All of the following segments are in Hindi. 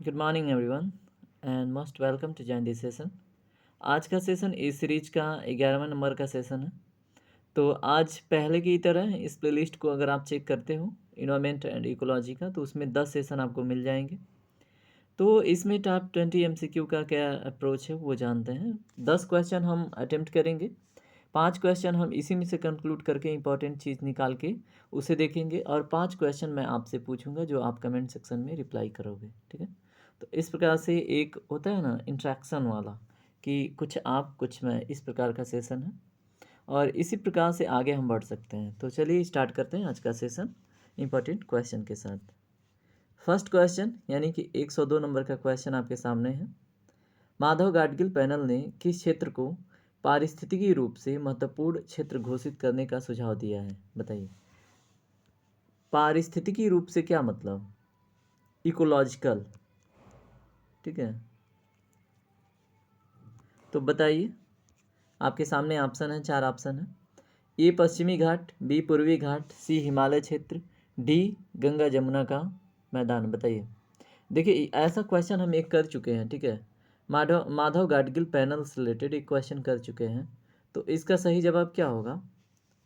Good morning everyone and most welcome to join this session. आज का सेशन इस सीरीज का 11वां नंबर का सेशन है। तो आज पहले की तरह इस प्लेलिस्ट को अगर आप चेक करते हो इन्वायरमेंट एंड इकोलॉजी का, तो उसमें 10 सेशन आपको मिल जाएंगे। तो इसमें टॉप 20 एमसीक्यू का क्या अप्रोच है वो जानते हैं। 10 क्वेश्चन हम अटेम्प्ट करेंगे, 5 क्वेश्चन हम इसी में से कंक्लूड करके इंपॉर्टेंट चीज़ निकाल के उसे देखेंगे, और 5 क्वेश्चन मैं आपसे पूछूंगा जो आप कमेंट सेक्शन में रिप्लाई करोगे। ठीक है, तो इस प्रकार से एक होता है ना इंट्रैक्शन वाला, कि कुछ आप कुछ मैं, इस प्रकार का सेशन है और इसी प्रकार से आगे हम बढ़ सकते हैं। तो चलिए स्टार्ट करते हैं आज का सेशन इंपॉर्टेंट क्वेश्चन के साथ। फर्स्ट क्वेश्चन यानी कि 102 नंबर का क्वेश्चन आपके सामने है। माधव गाडगिल पैनल ने किस क्षेत्र को पारिस्थितिकी रूप से महत्वपूर्ण क्षेत्र घोषित करने का सुझाव दिया है? बताइए। पारिस्थितिकी रूप से क्या मतलब? इकोलॉजिकल। ठीक है, तो बताइए। आपके सामने ऑप्शन है, 4 ऑप्शन है। ए पश्चिमी घाट, बी पूर्वी घाट, सी हिमालय क्षेत्र, डी गंगा जमुना का मैदान। बताइए। देखिए ऐसा क्वेश्चन हम एक कर चुके हैं। ठीक है, माधव माधव गाडगिल पैनल से रिलेटेड एक क्वेश्चन कर चुके हैं। तो इसका सही जवाब क्या होगा?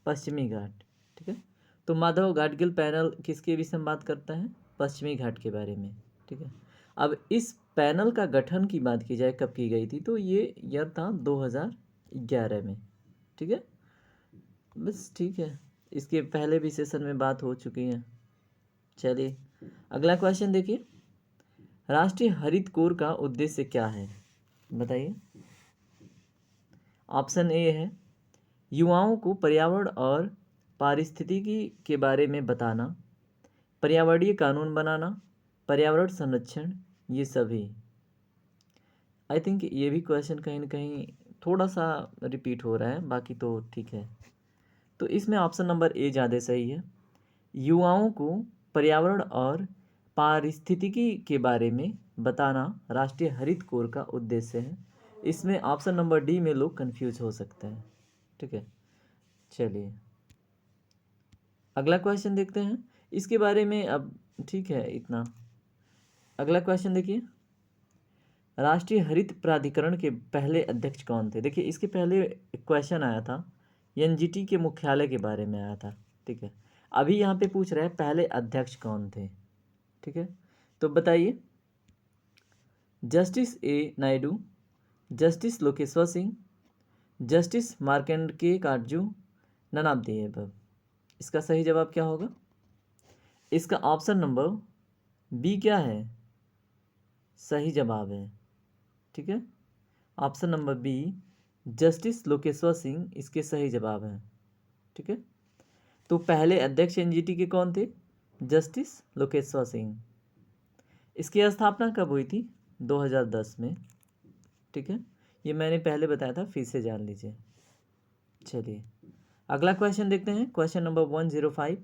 पश्चिमी घाट। ठीक है, तो माधव गाडगिल पैनल किसके विषय में बात करता है? पश्चिमी घाट के बारे में। ठीक है, अब इस पैनल का गठन की बात की जाए कब की गई थी, तो ये ईयर था 2011 में। ठीक है, बस ठीक है, इसके पहले भी सेशन में बात हो चुकी है। चलिए अगला क्वेश्चन देखिए। राष्ट्रीय हरित कोर का उद्देश्य क्या है? बताइए। ऑप्शन ए है युवाओं को पर्यावरण और पारिस्थितिकी के बारे में बताना, पर्यावरणीय कानून बनाना, पर्यावरण संरक्षण, ये सभी। आई थिंक ये भी क्वेश्चन कहीं ना कहीं थोड़ा सा रिपीट हो रहा है, बाकी तो ठीक है। तो इसमें ऑप्शन नंबर ए ज़्यादा सही है। युवाओं को पर्यावरण और पारिस्थितिकी के बारे में बताना राष्ट्रीय हरित कोर का उद्देश्य है। इसमें ऑप्शन नंबर डी में लोग कंफ्यूज हो सकते हैं। ठीक है, चलिए अगला क्वेश्चन देखते हैं इसके बारे में अब। ठीक है इतना। अगला क्वेश्चन देखिए। राष्ट्रीय हरित प्राधिकरण के पहले अध्यक्ष कौन थे? देखिए इसके पहले क्वेश्चन आया था एनजीटी के मुख्यालय के बारे में आया था। ठीक है, अभी यहाँ पे पूछ रहे हैं पहले अध्यक्ष कौन थे। ठीक है, तो बताइए। Justice A Naidu, justice Lokeshwar Singh, justice Markandey Katju, none of the above. इसका सही जवाब क्या होगा? इसका ऑप्शन नंबर बी क्या है? सही जवाब है। ठीक है, option number B justice Lokeshwar Singh इसके सही जवाब है। ठीक है, तो पहले अध्यक्ष एनजीटी के कौन थे? जस्टिस लोकेश्वर सिंह। इसकी स्थापना कब हुई थी? 2010 में। ठीक है, ये मैंने पहले बताया था, फिर से जान लीजिए। चलिए अगला क्वेश्चन देखते हैं। Question number 105।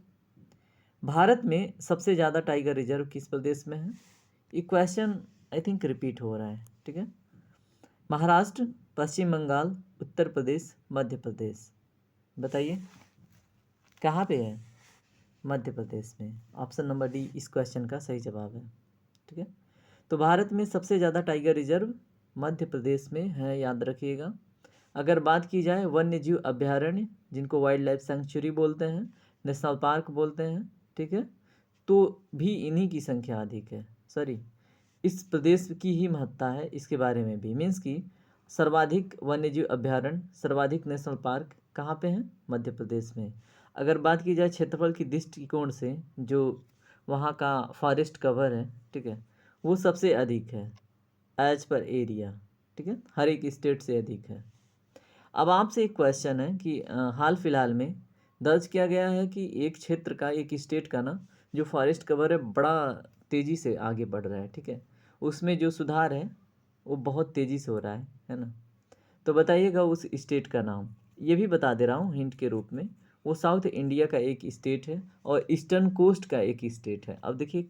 भारत में सबसे ज़्यादा टाइगर रिजर्व किस प्रदेश में है? ये क्वेश्चन आई थिंक रिपीट हो रहा है। ठीक है, महाराष्ट्र, पश्चिम बंगाल, उत्तर प्रदेश, मध्य प्रदेश। बताइए कहाँ पे है? मध्य प्रदेश में। ऑप्शन नंबर डी इस क्वेश्चन का सही जवाब है। ठीक है, तो भारत में सबसे ज़्यादा टाइगर रिजर्व मध्य प्रदेश में है, याद रखिएगा। अगर बात की जाए वन्य जीव अभ्यारण्य, जिनको वाइल्ड लाइफ सेंचुरी बोलते हैं, नेशनल पार्क बोलते हैं, ठीक है, तो भी इन्हीं की संख्या अधिक है। सॉरी, इस प्रदेश की ही महत्ता है इसके बारे में भी, मीन्स कि सर्वाधिक वन्यजीव अभ्यारण्य, सर्वाधिक नेशनल पार्क कहाँ पे हैं? मध्य प्रदेश में। अगर बात की जाए क्षेत्रफल की दृष्टिकोण से, जो वहाँ का फॉरेस्ट कवर है, ठीक है, वो सबसे अधिक है एज पर एरिया। ठीक है, हर एक स्टेट से अधिक है। अब आपसे एक क्वेश्चन है कि हाल फिलहाल में दर्ज किया गया है कि एक क्षेत्र का, एक स्टेट का ना, जो फॉरेस्ट कवर है बड़ा तेज़ी से आगे बढ़ रहा है। ठीक है, उसमें जो सुधार है वो बहुत तेज़ी से हो रहा है ना। तो बताइएगा उस स्टेट का नाम। ये भी बता दे रहा हूँ हिंट के रूप में, वो साउथ इंडिया का एक स्टेट है और ईस्टर्न कोस्ट का एक स्टेट है। अब देखिए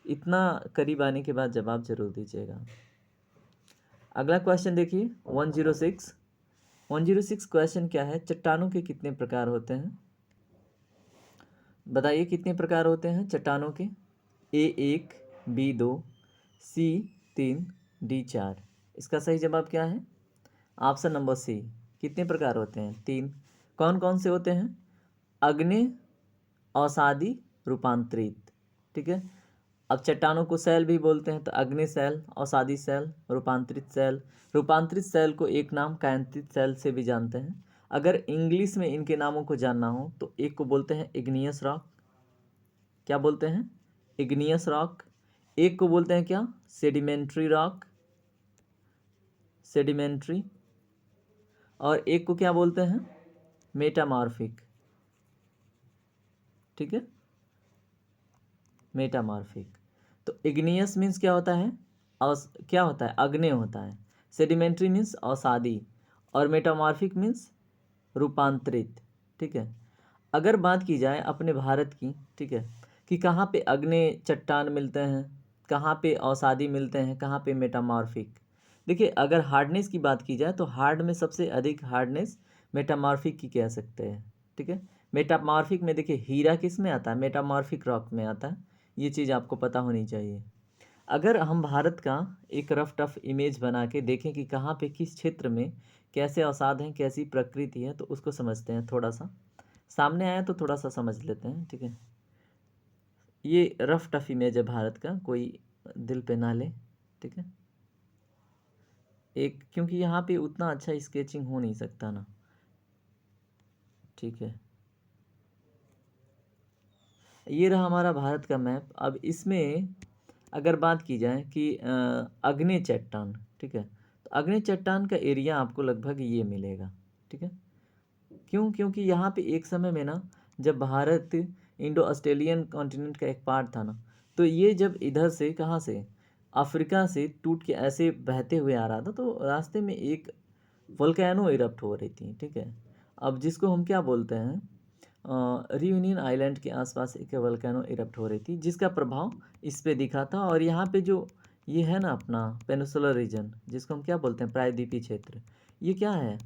इतना करीब आने के बाद जवाब जरूर दीजिएगा। अगला क्वेश्चन देखिए 106। 106 क्वेश्चन क्या है? चट्टानों के कितने प्रकार होते हैं? बताइए कितने प्रकार होते हैं चट्टानों के? A1, B2, सी 3, डी 4। इसका सही जवाब क्या है? Option number C. कितने प्रकार होते हैं? 3। कौन कौन से होते हैं? अग्नि, अवसादी, रूपांतरित। ठीक है। अब चट्टानों को सेल भी बोलते हैं, तो अग्नि सेल, अवसादी सेल, रूपांतरित सेल। रूपांतरित सेल को एक नाम कायांतरित सेल से भी जानते हैं। अगर इंग्लिश में इनके नामों को जानना हो तो एक को बोलते हैं इग्नियस रॉक। क्या बोलते हैं? Igneous rock. एक को बोलते हैं क्या? Sedimentary rock, sedimentary. और एक को क्या बोलते हैं? मेटामॉर्फिक। ठीक है, मेटामॉर्फिक। तो इग्नियस मीन्स क्या होता है? क्या होता है? अग्नि होता है। सेडिमेंट्री मीन्स अवसादी, और मेटामॉर्फिक मीन्स रूपांतरित। ठीक है। अगर बात की जाए अपने भारत की, ठीक है, कि कहाँ पे अग्नि चट्टान मिलते हैं, कहाँ पे अवसादी मिलते हैं, कहाँ पे मेटामॉर्फिक। देखिए, अगर हार्डनेस की बात की जाए तो हार्ड में सबसे अधिक हार्डनेस मेटामॉर्फिक की कह सकते हैं। ठीक है। मेटामॉर्फिक में देखिए हीरा किस में आता है? मेटामॉर्फिक रॉक में आता है। ये चीज़ आपको पता होनी चाहिए। अगर हम भारत का एक रफ टफ इमेज बना के देखें कि कहाँ पे किस क्षेत्र में कैसे अवसाद हैं, कैसी प्रकृति है, तो उसको समझते हैं। थोड़ा सा सामने आया तो थोड़ा सा समझ लेते हैं। ठीक है। ये रफ टफ इमेज है भारत का, कोई दिल पे ना ले। ठीक है। एक, क्योंकि यहाँ पे उतना अच्छा स्केचिंग हो नहीं सकता ना। ठीक है। ये रहा हमारा भारत का मैप। अब इसमें अगर बात की जाए कि अग्नि चट्टान, ठीक है, तो अग्नि चट्टान का एरिया आपको लगभग ये मिलेगा। ठीक है। क्यों? क्योंकि यहाँ पे एक समय में ना, जब भारत इंडो ऑस्ट्रेलियन कॉन्टिनेंट का एक पार्ट था ना, तो ये जब इधर से, कहाँ से, अफ्रीका से टूट के ऐसे बहते हुए आ रहा था, तो रास्ते में एक वोल्केनो इरप्ट हो रही थी। ठीक है। अब जिसको हम क्या बोलते हैं, रियूनियन आइलैंड के आसपास एक वोल्केनो इरप्ट हो रही थी, जिसका प्रभाव इस पे दिखा था। और यहाँ पे जो ये है ना अपना पेनिसुलर रीजन, जिसको हम क्या बोलते हैं, प्रायद्वीपीय क्षेत्र, ये क्या है?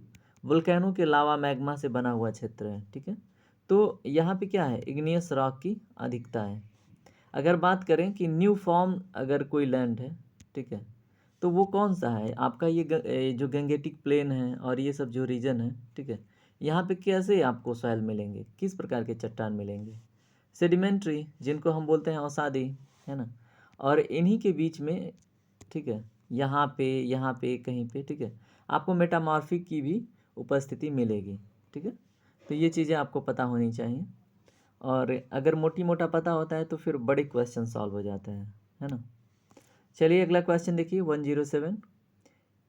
वोल्केनो के लावा मैग्मा से बना हुआ क्षेत्र है। ठीक है। तो यहाँ पे क्या है? इग्नियस रॉक की अधिकता है। अगर बात करें कि न्यू फॉर्म अगर कोई लैंड है, ठीक है, तो वो कौन सा है आपका? ये जो गंगेटिक प्लेन है और ये सब जो रीजन है, ठीक है, यहाँ पे कैसे आपको सॉइल मिलेंगे, किस प्रकार के चट्टान मिलेंगे? सेडिमेंट्री, जिनको हम बोलते हैं अवसादी, है ना। और इन्हीं के बीच में, ठीक है, यहाँ पे कहीं पे, ठीक है, आपको मेटामॉर्फिक की भी उपस्थिति मिलेगी। ठीक है। तो ये चीज़ें आपको पता होनी चाहिए। और अगर मोटी मोटा पता होता है तो फिर बड़े क्वेश्चन सॉल्व हो जाते हैं, है ना। चलिए अगला क्वेश्चन देखिए 107।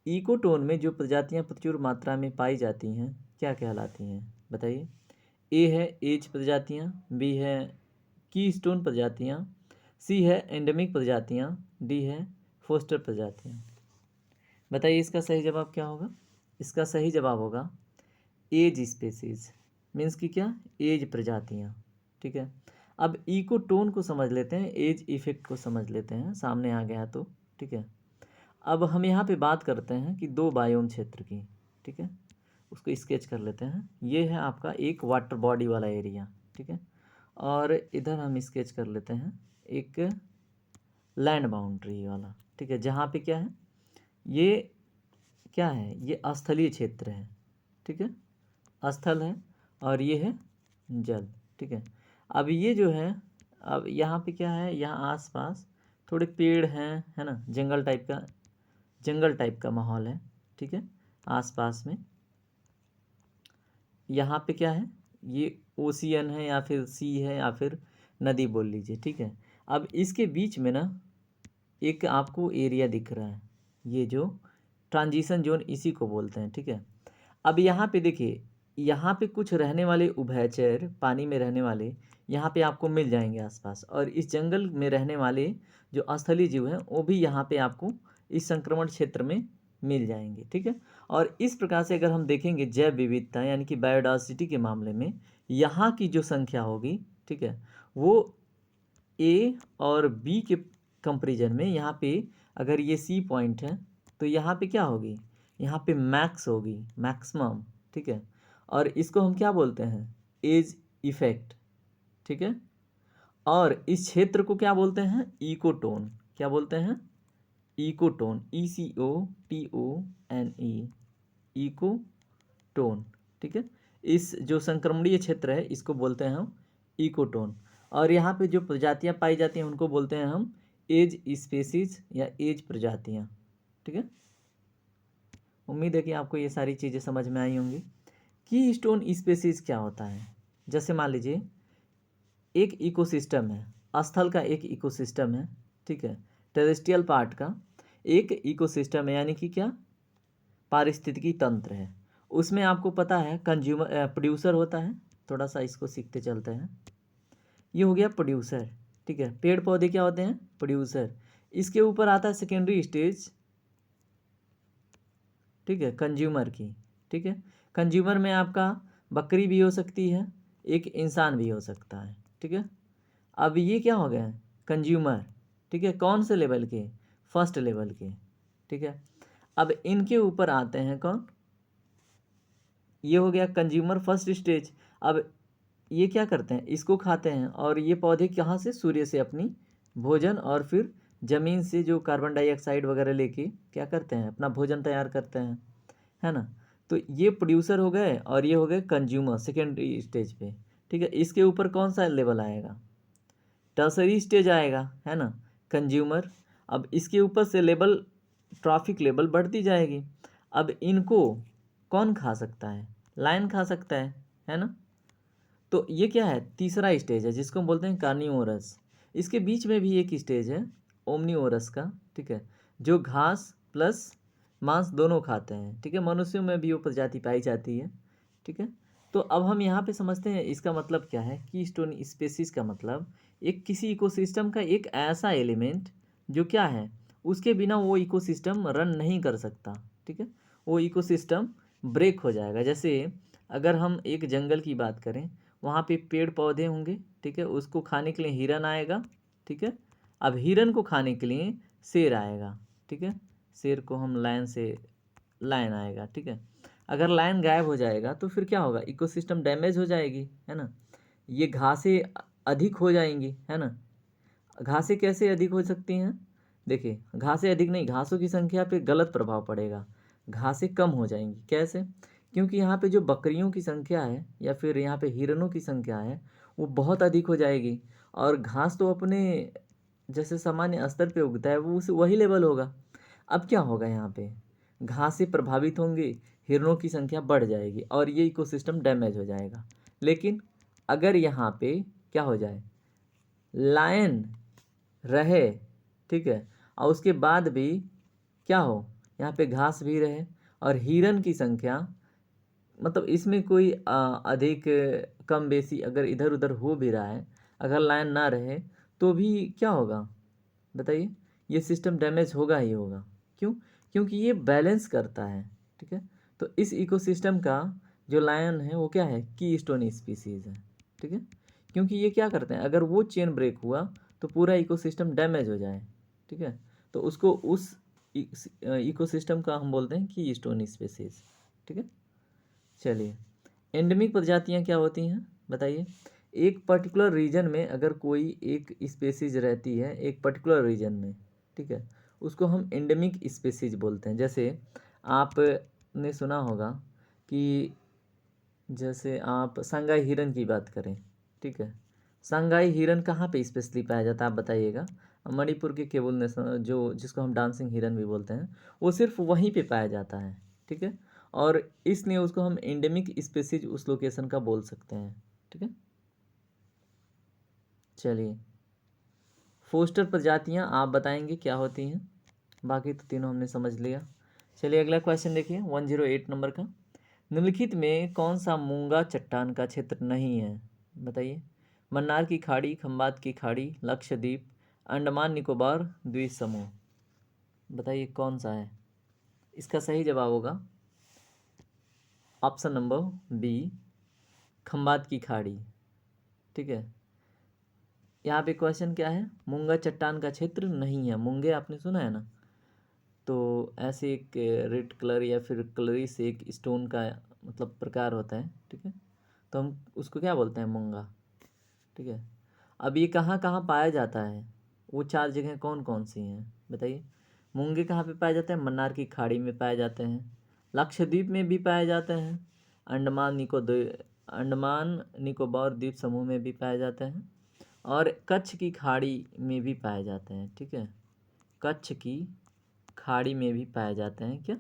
इकोटोन में जो प्रजातियां प्रचुर मात्रा में पाई जाती हैं क्या कहलाती हैं? बताइए। ए है एज प्रजातियां, बी है कीस्टोन प्रजातियां, सी है एंडेमिक प्रजातियां, डी है फोस्टर प्रजातियां। बताइए इसका सही जवाब क्या होगा? इसका सही जवाब होगा एज स्पेसीज। मीन्स कि क्या? एज प्रजातियां। ठीक है। अब इकोटोन को समझ लेते हैं, एज इफेक्ट को समझ लेते हैं, सामने आ गया तो। ठीक है। अब हम यहाँ पे बात करते हैं कि दो बायोम क्षेत्र की। ठीक है। उसको स्केच कर लेते हैं। ये है आपका एक वाटर बॉडी वाला एरिया। ठीक है। और इधर हम स्केच कर लेते हैं एक लैंड बाउंड्री वाला। ठीक है। जहाँ पे क्या है, ये क्या है, ये स्थलीय क्षेत्र है। ठीक है, स्थल है, और ये है जल। ठीक है। अब ये जो है, अब यहाँ पे क्या है, यहाँ आसपास थोड़े पेड़ हैं, है ना, जंगल टाइप का माहौल है। ठीक है। आसपास में यहाँ पे क्या है, ये ओशियन है या फिर सी है या फिर नदी बोल लीजिए। ठीक है। अब इसके बीच में ना एक आपको एरिया दिख रहा है, ये जो ट्रांजिशन जोन, इसी को बोलते हैं। ठीक है। अब यहाँ पे देखिए, यहाँ पे कुछ रहने वाले उभयचर, पानी में रहने वाले यहाँ पे आपको मिल जाएंगे आसपास, और इस जंगल में रहने वाले जो स्थलीय जीव हैं वो भी यहाँ पे आपको इस संक्रमण क्षेत्र में मिल जाएंगे। ठीक है। और इस प्रकार से अगर हम देखेंगे जैव विविधता यानी कि बायोडायवर्सिटी के मामले में, यहाँ की जो संख्या होगी, ठीक है, वो ए और बी के कंपेरिजन में, यहाँ पे अगर ये सी पॉइंट है तो यहाँ पे क्या होगी, यहाँ पे मैक्स होगी, मैक्सिमम। ठीक है। और इसको हम क्या बोलते हैं, एज इफेक्ट। ठीक है। और इस क्षेत्र को क्या बोलते हैं, इकोटोन। क्या बोलते हैं, इकोटोन, ECOTONE, इकोटोन, ठीक है। इस जो संक्रमणीय क्षेत्र है इसको बोलते हैं हम इकोटोन। और यहाँ पे जो प्रजातियाँ पाई जाती हैं उनको बोलते हैं हम एज स्पेसीज या एज प्रजातियाँ, ठीक है। उम्मीद है कि आपको ये सारी चीज़ें समझ में आई होंगी। की स्टोन स्पेसीज क्या होता है? जैसे मान लीजिए एक इकोसिस्टम है, स्थल का एक इकोसिस्टम है, ठीक है, टेरेस्ट्रियल पार्ट का एक इकोसिस्टम है, यानी कि क्या, पारिस्थितिकी तंत्र है। उसमें आपको पता है कंज्यूमर प्रोड्यूसर होता है। थोड़ा सा इसको सीखते चलते हैं। ये हो गया प्रोड्यूसर, ठीक है। पेड़ पौधे क्या होते हैं? प्रोड्यूसर। इसके ऊपर आता है सेकेंडरी स्टेज, ठीक है, कंज्यूमर की, ठीक है। कंज्यूमर में आपका बकरी भी हो सकती है, एक इंसान भी हो सकता है, ठीक है। अब ये क्या हो गया? कंज्यूमर, ठीक है। कौन से लेवल के? फर्स्ट लेवल के, ठीक है। अब इनके ऊपर आते हैं कौन? ये हो गया कंज्यूमर फर्स्ट स्टेज। अब ये क्या करते हैं? इसको खाते हैं। और ये पौधे कहाँ से? सूर्य से अपनी भोजन और फिर ज़मीन से जो कार्बन डाइऑक्साइड वगैरह लेके क्या करते हैं? अपना भोजन तैयार करते हैं, है ना। तो ये प्रोड्यूसर हो गए और ये हो गए कंज्यूमर सेकेंडरी स्टेज पे, ठीक है। इसके ऊपर कौन सा लेवल आएगा? टर्सरी स्टेज आएगा, है ना, कंज्यूमर। अब इसके ऊपर से लेवल, ट्रॉफिक लेवल बढ़ती जाएगी। अब इनको कौन खा सकता है? लायन खा सकता है ना। तो ये क्या है? तीसरा स्टेज है जिसको हम बोलते हैं कार्निवोरस। इसके बीच में भी एक स्टेज है ओमनीवोरस का, ठीक है, जो घास प्लस मांस दोनों खाते हैं, ठीक है। मनुष्यों में भी वो प्रजाति पाई जाती है, ठीक है। तो अब हम यहाँ पे समझते हैं इसका मतलब क्या है। कीस्टोन स्पेसीज का मतलब एक किसी इकोसिस्टम का एक ऐसा एलिमेंट जो क्या है, उसके बिना वो इकोसिस्टम रन नहीं कर सकता, ठीक है। वो इकोसिस्टम ब्रेक हो जाएगा। जैसे अगर हम एक जंगल की बात करें, वहाँ पे पेड़ पौधे होंगे, ठीक है, उसको खाने के लिए हिरन आएगा, ठीक है। अब हिरन को खाने के लिए शेर आएगा, ठीक है। शेर को हम लायन से, लायन आएगा, ठीक है। अगर लायन गायब हो जाएगा तो फिर क्या होगा? इकोसिस्टम डैमेज हो जाएगी, है ना। ये घासें अधिक हो जाएंगी, है ना। घासें कैसे अधिक हो सकती हैं? देखिए, घासें अधिक नहीं, घासों की संख्या पे गलत प्रभाव पड़ेगा। घासें कम हो जाएंगी। कैसे? क्योंकि यहाँ पे जो बकरियों की संख्या है या फिर यहाँ पे हिरणों की संख्या है वो बहुत अधिक हो जाएगी। और घास तो अपने जैसे सामान्य स्तर पे उगता है वो उस वही लेवल होगा। अब क्या होगा? यहाँ पे घासें प्रभावित होंगी, हिरणों की संख्या बढ़ जाएगी और ये इकोसिस्टम डैमेज हो जाएगा। लेकिन अगर यहाँ पे क्या हो जाए, लायन रहे, ठीक है, और उसके बाद भी क्या हो, यहाँ पे घास भी रहे और हिरन की संख्या, मतलब इसमें कोई अधिक कम बेसी अगर इधर उधर हो भी रहा है, अगर लाइन ना रहे तो भी क्या होगा बताइए? ये सिस्टम डैमेज होगा ही होगा। क्यों? क्योंकि ये बैलेंस करता है, ठीक है। तो इस इकोसिस्टम का जो लायन है वो क्या है? कीस्टोन स्पीसीज है, ठीक है। क्योंकि ये क्या करते हैं, अगर वो चेन ब्रेक हुआ तो पूरा इकोसिस्टम डैमेज हो जाए, ठीक है। तो उसको उस इकोसिस्टम का हम बोलते हैं कीस्टोन स्पीसीज, ठीक है। चलिए, एंडेमिक प्रजातियां क्या होती हैं बताइए? एक पर्टिकुलर रीजन में अगर कोई एक स्पेसीज रहती है एक पर्टिकुलर रीजन में, ठीक है, उसको हम एंडेमिक स्पेसीज बोलते हैं। जैसे आपने सुना होगा कि जैसे आप संगाई हिरन की बात करें, ठीक है, संगाई हिरन कहाँ पे स्पेशली पाया जाता है आप बताइएगा? मणिपुर के केवल नेशनल, जो जिसको हम डांसिंग हिरन भी बोलते हैं, वो सिर्फ वहीं पे पाया जाता है, ठीक है। और इसलिए उसको हम एंडेमिक स्पेसीज उस लोकेशन का बोल सकते हैं, ठीक है। चलिए, फोस्टर प्रजातियां आप बताएंगे क्या होती हैं? बाकी तो तीनों हमने समझ लिया। चलिए अगला क्वेश्चन देखिए 108 नंबर का। निम्नलिखित में कौन सा मूंगा चट्टान का क्षेत्र नहीं है? बताइए। मन्नार की खाड़ी, खंबात की खाड़ी, लक्षद्वीप, अंडमान निकोबार द्वीप समूह। बताइए कौन सा है? इसका सही जवाब होगा ऑप्शन नंबर बी, खंबात की खाड़ी, ठीक है। यहाँ पे क्वेश्चन क्या है? मूंगा चट्टान का क्षेत्र नहीं है। मूंगे आपने सुना है ना, तो ऐसे एक रेड कलर या फिर कलरी से एक स्टोन का मतलब प्रकार होता है, ठीक है। तो हम उसको क्या बोलते हैं? मूंगा, ठीक है। अब ये कहाँ कहाँ पाया जाता है? वो चार जगह कौन कौन सी हैं बताइए? मूंगे कहाँ पे पाए जाते हैं? मन्नार की खाड़ी में पाए जाते हैं। लक्षद्वीप में भी पाए जाते हैं। अंडमान निकोबार द्वीप समूह में भी पाए जाते हैं और कच्छ की खाड़ी में भी पाए जाते हैं। ठीक है, कच्छ की खाड़ी में भी पाए जाते हैं क्या?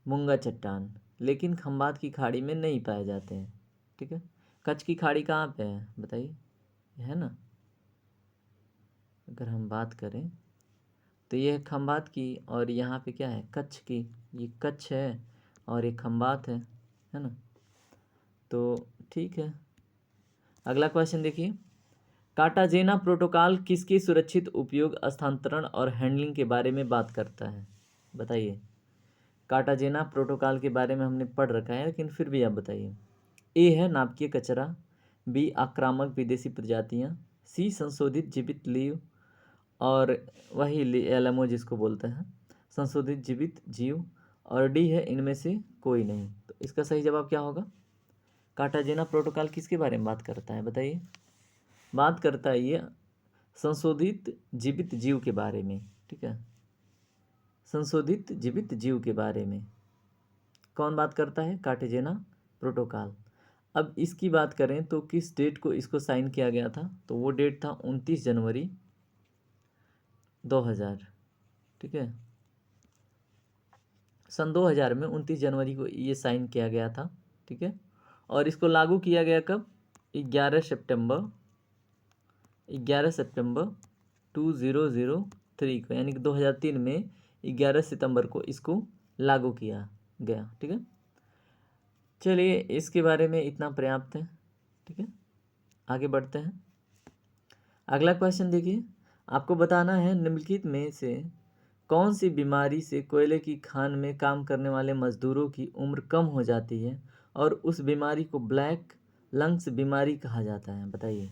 मूंगा चट्टान, लेकिन खंबात की खाड़ी में नहीं पाए जाते हैं। ठीक है, कच्छ की खाड़ी कहाँ पे है बताइए? है ना, अगर हम बात करें तो ये है खंबात की, और यहाँ पे क्या है? कच्छ की। ये कच्छ है और ये खंबात है ना। तो ठीक है, अगला क्वेश्चन देखिए। कार्टाजेना प्रोटोकॉल किसके सुरक्षित उपयोग, हस्तांतरण और हैंडलिंग के बारे में बात करता है? बताइए। कार्टाजेना प्रोटोकॉल के बारे में हमने पढ़ रखा है, लेकिन फिर भी आप बताइए। ए है नाभिकीय कचरा, बी आक्रामक विदेशी प्रजातियां, सी संशोधित जीवित जीव, और वही एलएमओ जिसको बोलते हैं संशोधित जीवित जीव, और डी है इनमें से कोई नहीं। तो इसका सही जवाब क्या होगा? कार्टाजेना प्रोटोकॉल किसके बारे में बात करता है बताइए? बात करता है ये संशोधित जीवित जीव के बारे में। ठीक है, संशोधित जीवित जीव के बारे में कौन बात करता है? Cartagena protocol. अब इसकी बात करें तो किस डेट को इसको साइन किया गया था? तो वो डेट था 29 जनवरी 2000। ठीक है, सन 2000 में 29 जनवरी को ये साइन किया गया था। ठीक है, और इसको लागू किया गया कब? 11 सितंबर 2003 को, यानी कि 2003 में 11 सितंबर को इसको लागू किया गया। ठीक है, चलिए इसके बारे में इतना पर्याप्त है। ठीक है, आगे बढ़ते हैं। अगला क्वेश्चन देखिए, आपको बताना है निम्नलिखित में से कौन सी बीमारी से कोयले की खान में काम करने वाले मजदूरों की उम्र कम हो जाती है और उस बीमारी को ब्लैक लंग्स बीमारी कहा जाता है? बताइए।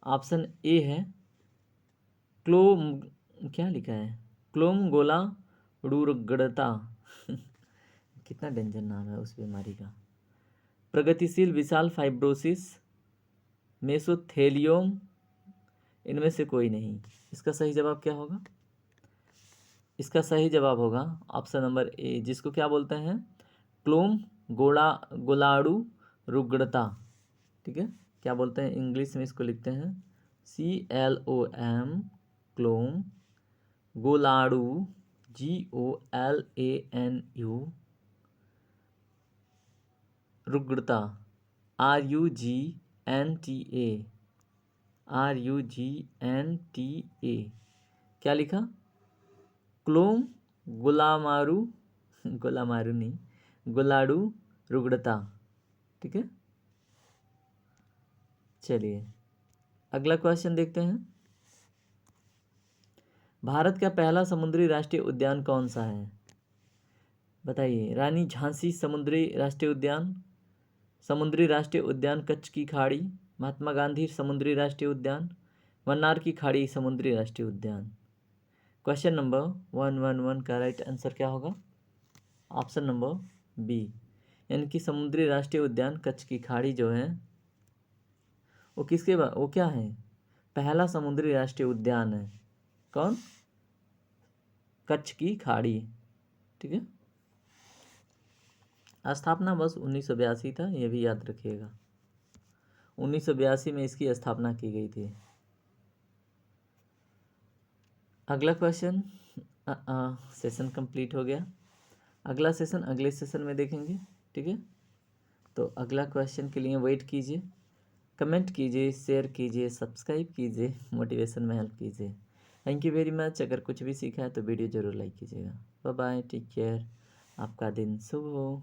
ऑप्शन ए है क्लोम, क्या लिखा है? क्लोम गोला रुगड़ता कितना डेंजर नाम है उस बीमारी का। प्रगतिशील विशाल फाइब्रोसिस, मेसोथेलियोम, इनमें से कोई नहीं। इसका सही जवाब क्या होगा? इसका सही जवाब होगा ऑप्शन नंबर ए, जिसको क्या बोलते हैं? क्लोम गोलाड़ू रुगड़ता। ठीक है, क्या बोलते हैं? इंग्लिश में इसको लिखते हैं CLOM, क्लोम गोलाड़ू GOLANU, रुगड़ता RUGNTA। क्या लिखा? क्लोम गुलामारू गुलामारू नहीं, गोलाड़ू रुगड़ता। ठीक है, चलिए अगला क्वेश्चन देखते हैं। भारत का पहला समुद्री राष्ट्रीय उद्यान कौन सा है? बताइए। रानी झांसी समुद्री राष्ट्रीय उद्यान, समुद्री राष्ट्रीय उद्यान कच्छ की खाड़ी, महात्मा गांधी समुद्री राष्ट्रीय उद्यान, मन्नार की खाड़ी समुद्री राष्ट्रीय उद्यान। क्वेश्चन नंबर 111 का राइट आंसर क्या होगा? ऑप्शन नंबर बी, यानी कि समुद्री राष्ट्रीय उद्यान कच्छ की खाड़ी जो है वो किसके वो क्या है? पहला समुद्री राष्ट्रीय उद्यान है। कौन? कच्छ की खाड़ी। ठीक है, स्थापना वर्ष 1982 था, यह भी याद रखिएगा। 1982 में इसकी स्थापना की गई थी। अगला क्वेश्चन, सेशन कंप्लीट हो गया। अगला सेशन अगले सेशन में देखेंगे। ठीक है, तो अगला क्वेश्चन के लिए वेट कीजिए, कमेंट कीजिए, शेयर कीजिए, सब्सक्राइब कीजिए, मोटिवेशन में हेल्प कीजिए। Thank you very much. अगर कुछ भी सीखा है तो वीडियो ज़रूर लाइक कीजिएगा। बाय बाय, टेक केयर, आपका दिन शुभ हो।